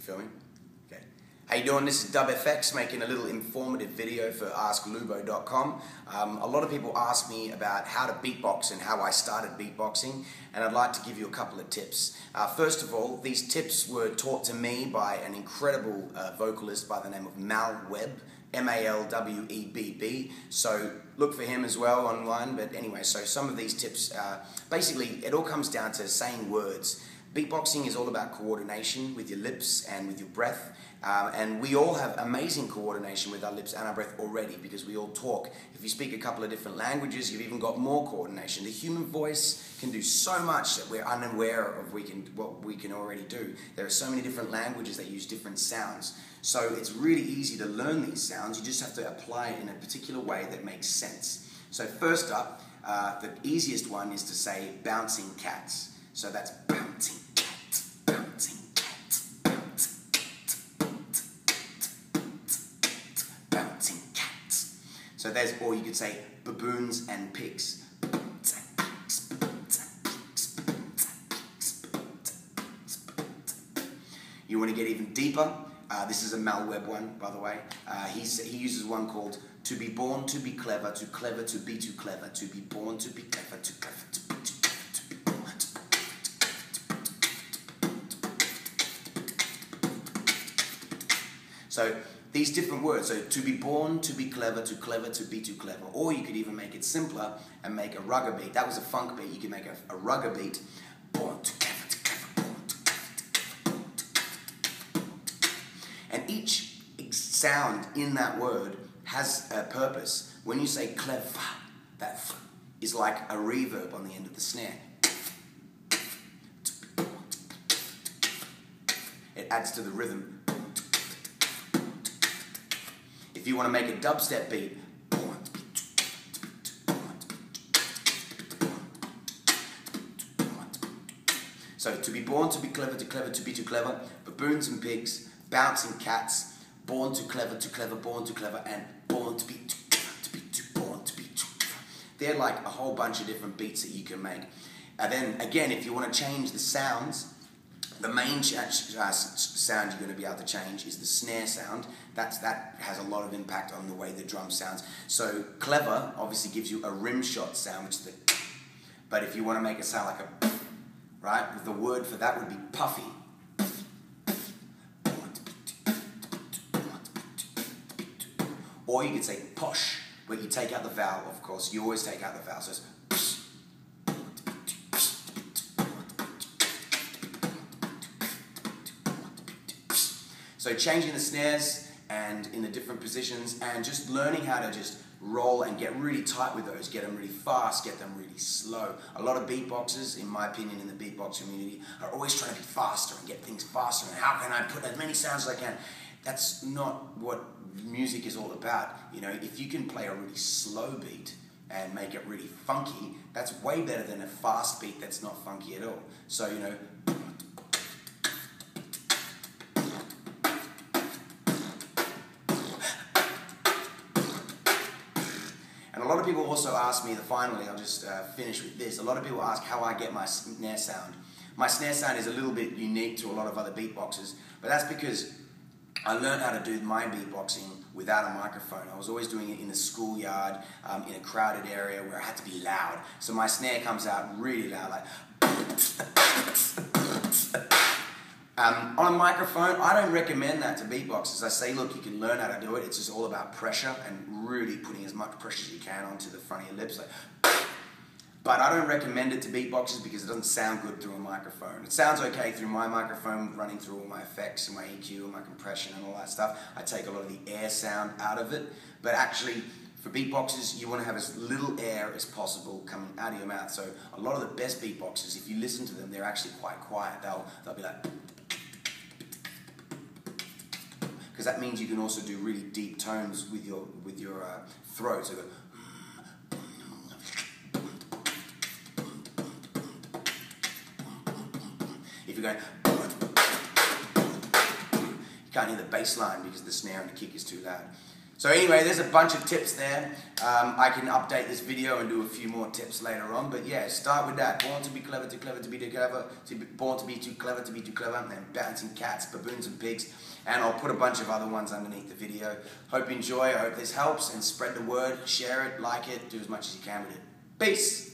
feel me? Okay. How you doing? This is Dub FX making a little informative video for AskLubo.com. A lot of people ask me about how to beatbox and how I started beatboxing, and I'd like to give you a couple of tips. First of all, these tips were taught to me by an incredible vocalist by the name of Mal Webb, M-A-L-W-E-B-B, so look for him as well online. But anyway, so some of these tips, basically it all comes down to saying words. Beatboxing is all about coordination with your lips and with your breath, and we all have amazing coordination with our lips and our breath already because we all talk. If you speak a couple of different languages, you've even got more coordination. The human voice can do so much that we're unaware of what we can already do. There are so many different languages that use different sounds. So it's really easy to learn these sounds. You just have to apply it in a particular way that makes sense. So first up, the easiest one is to say bouncing cats. So that's bouncing cats, bouncing cats, bouncing cats, bouncing cats. So there's, or you could say baboons and pigs. You want to get even deeper? This is a Mal Webb one, by the way. He uses one called "To be born to be clever, too clever to be too clever, to be born to be clever, too clever to be too clever, to be born to be clever." So these different words. So to be born to be clever, too clever to be too clever. Or you could even make it simpler and make a rugger beat. That was a funk beat. You could make a rugger beat. Born to clever. And each sound in that word has a purpose. When you say clever, that f is like a reverb on the end of the snare. It adds to the rhythm. If you want to make a dubstep beat, so to be born to be clever, too clever to be too clever, baboons and pigs, bouncing cats, born too clever, born too clever, and born to be too clever, to be too born to be too clever. They're like a whole bunch of different beats that you can make. And then again, if you want to change the sounds, the main sound you're going to be able to change is the snare sound. That has a lot of impact on the way the drum sounds. So clever obviously gives you a rim shot sound, which is the. But if you want to make it sound like a, right, the word for that would be puffy. Or you could say posh, but you take out the vowel, of course. You always take out the vowel. So it's psh. So changing the snares and in the different positions and just learning how to just roll and get really tight with those, get them really fast, get them really slow. A lot of beatboxers, in my opinion, in the beatbox community, are always trying to be faster and get things faster and how can I put as many sounds as I can? That's not what music is all about. You know, if you can play a really slow beat and make it really funky, that's way better than a fast beat that's not funky at all. So, you know, and a lot of people also ask me, finally, I'll just finish with this. A lot of people ask how I get my snare sound. My snare sound is a little bit unique to a lot of other beatboxers, but that's because I learned how to do my beatboxing without a microphone. I was always doing it in a schoolyard, in a crowded area where I had to be loud. So my snare comes out really loud, like. On a microphone, I don't recommend that to beatboxers. I say, look, you can learn how to do it. It's just all about pressure and really putting as much pressure as you can onto the front of your lips. Like, but I don't recommend it to beatboxers because it doesn't sound good through a microphone. It sounds okay through my microphone, running through all my effects and my EQ and my compression and all that stuff. I take a lot of the air sound out of it. But actually, for beatboxers, you want to have as little air as possible coming out of your mouth. So a lot of the best beatboxers, if you listen to them, they're actually quite quiet. They'll be like, because that means you can also do really deep tones with your throat. So if you're going, you can't hear the bass line because the snare and the kick is too loud. So anyway, there's a bunch of tips there. I can update this video and do a few more tips later on. But yeah, start with that. Born to be clever, too clever to be too clever. Born to be too clever to be too clever. And then bouncing cats, baboons and pigs. And I'll put a bunch of other ones underneath the video. Hope you enjoy. I hope this helps. And spread the word. Share it, like it. Do as much as you can with it. Peace.